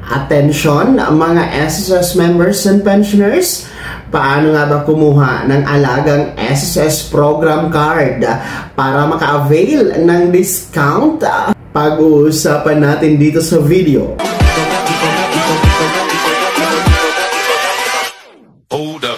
Attention, mga SSS members and pensioners, paano nga ba kumuha ng alagang SSS program card para maka-avail ng discount? Pag-uusapan natin dito sa video. Hold up.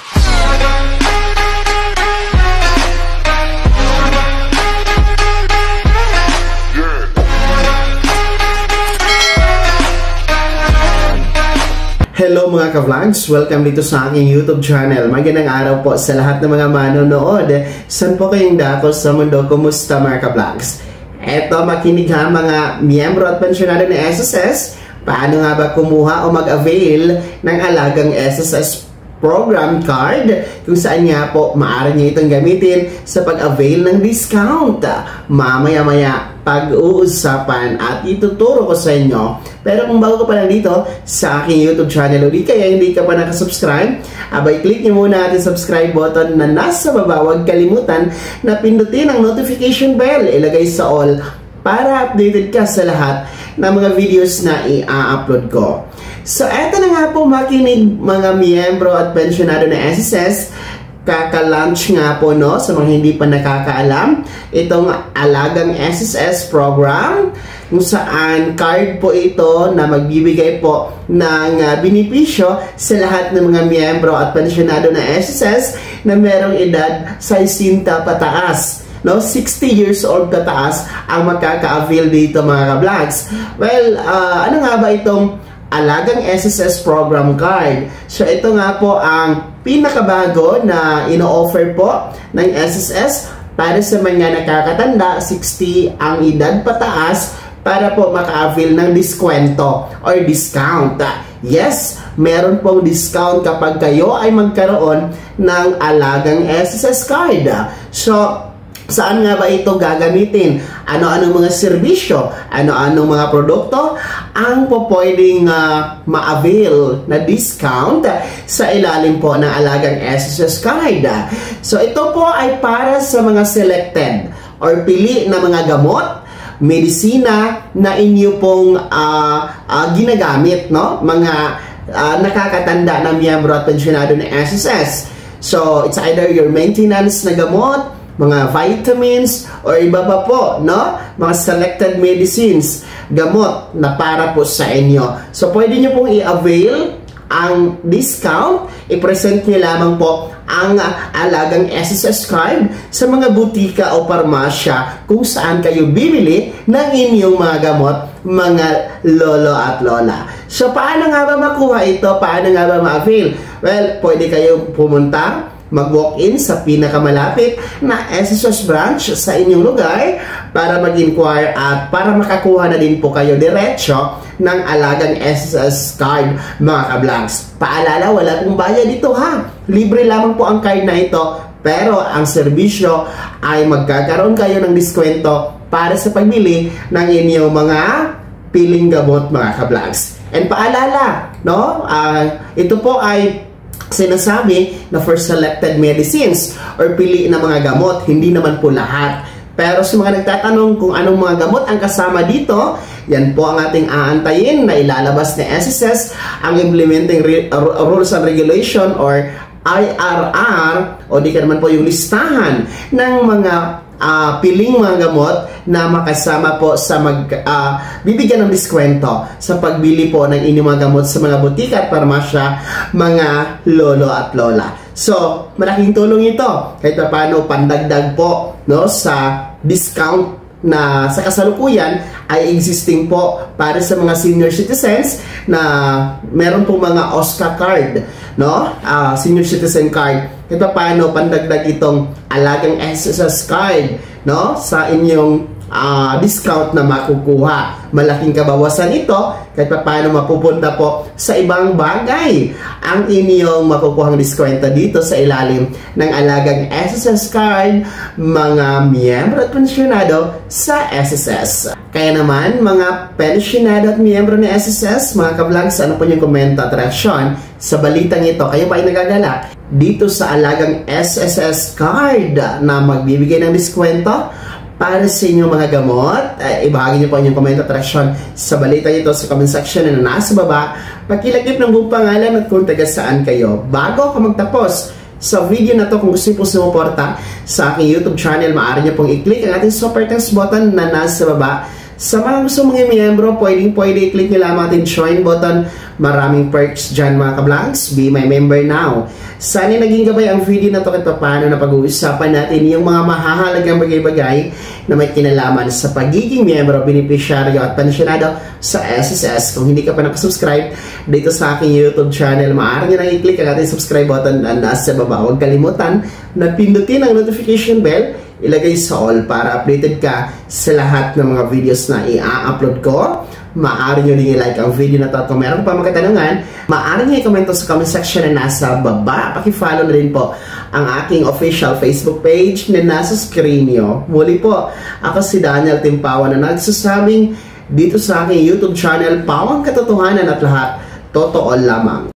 Hello mga ka-vlogs! Welcome dito sa aking YouTube channel. Magandang araw po sa lahat ng mga manonood. Saan po kayong dako sa mundo? Kumusta mga ka-vlogs? Eto, makinig ha mga miyembro at pensyonado ng SSS. Paano nga ba kumuha o mag-avail ng alagang SSS program card kung saan nga po maaari niyo itong gamitin sa pag-avail ng discount. Mamaya-maya pag-uusapan at ituturo ko sa inyo. Pero kung bago ka pa lang dito sa aking YouTube channel, ulit kaya hindi ka pa nakasubscribe, abay click nyo muna ating subscribe button na nasa baba. Huwag kalimutan na pindutin ang notification bell, ilagay sa all para updated ka sa lahat ng mga videos na i-upload ko. So, eto na nga po makinig mga miyembro at pensyonado na SSS. Kaka-launch nga po no, sa mga hindi pa nakakaalam, itong alagang SSS program kung saan card po ito na magbibigay po ng benepisyo sa lahat ng mga miyembro at pensyonado na SSS na merong edad sa 60 pataas. No, 60 years old kataas ang makaka-avail dito mga ka-vlogs. Well, ano nga ba itong alagang SSS program card? So ito nga po ang pinakabago na ino-offer po ng SSS para sa mga nakakatanda, 60 ang edad pataas, para po maka-avail ng diskwento or discount. Yes, meron pong discount kapag kayo ay magkaroon ng alagang SSS card. So saan nga ba ito gagamitin? Ano-anong mga serbisyo? Ano-anong mga produkto ang pwedeng ma-avail na discount sa ilalim po ng alagang SSS card? So ito po ay para sa mga selected or pili na mga gamot, medisina na inyo pong ginagamit, no? Mga nakakatanda na miyembro at pensyonado ng SSS. So it's either your maintenance na gamot, mga vitamins, or iba pa po, no? Mga selected medicines, gamot na para po sa inyo. So, pwede nyo pong i-avail ang discount. I-present nyo lamang po ang alagang SSS card sa mga butika o parmasya kung saan kayo bibili ng inyong mga gamot, mga lolo at lola. So, paano nga ba makuha ito? Paano nga ba ma-avail? Well, pwede kayo pumunta, mag-walk-in sa pinakamalapit na SSS branch sa inyong lugar para mag-inquire at para makakuha na din po kayo diretso ng alagang SSS card mga ka-vlogs. Paalala, wala pong bayad dito ha. Libre lamang po ang card na ito, pero ang serbisyo ay magkakaroon kayo ng diskwento para sa pagbili ng inyong mga piling gamot mga ka-vlogs. And paalala, no? Ito po ay sinasabi na for selected medicines or pili na mga gamot, hindi naman po lahat. Pero sa mga nagtatanong kung anong mga gamot ang kasama dito, yan po ang ating aantayin na ilalabas ni SSS ang Implementing Rules and Regulation or IRR, o di ka naman po yung listahan ng mga piling mga gamot na makasama po sa bibigyan ng diskwento sa pagbili po ng inyong mga gamot sa mga butika at parmasya, mga lolo at lola. So, malaking tulong ito kahit paano pandagdag po, no, sa discount na sa kasalukuyan ay existing po para sa mga senior citizens na meron po mga OSCA card, no? Senior citizen card. Ito paano pandagdag itong alagang SSS card, no, sa inyong discount na makukuha. Malaking kabawasan ito kahit paano mapupunta po sa ibang bagay ang inyong makukuhang diskwento dito sa ilalim ng alagang SSS card mga miyembro at pensyonado sa SSS. Kaya naman mga pensyonado at miyembro ng SSS, mga ka-vlogs, ano po yung komento at reaksyon sa balitang ito? Kayo ba ay nagagala dito sa alagang SSS card na magbibigay ng diskwento para sa inyong mga gamot. Ibahagi niyo po inyong komento at reaksyon sa balita ito sa comment section na nasa baba. Pakilagip ng buong pangalan at kung taga saan kayo. Bago ako magtapos sa video na to, kung gusto niyo po sumuporta sa aking YouTube channel, maaari niyo pong i-click ang ating super thanks button na nasa baba. Sa mga gusto mong miyembro, pwede i-click nyo lamang ating join button. Maraming perks dyan mga ka-vlogs. Be my member now. Sana naging gabay ang video na to at paano na pag-uusapan natin yung mga mahahalagang bagay-bagay na may kinalaman sa pagiging miyembro, beneficiaryo at pensyonado sa SSS. Kung hindi ka pa nakasubscribe dito sa aking YouTube channel, maaari nyo nang i-click ang ating subscribe button na nasa baba. Huwag kalimutan na pindutin ang notification bell, ilagay sa all para updated ka sa lahat ng mga videos na i-upload ko. Maaari nyo din i-like ang video na to. Kung meron pa mga katanungan, maaari nyo i-comment sa comment section na nasa baba. Paki-follow na rin po ang aking official Facebook page na nasa screen nyo. Muli po, ako si Daniel Timpawa na nagsasabing dito sa aking YouTube channel, pawang katotohanan at lahat totoo lamang.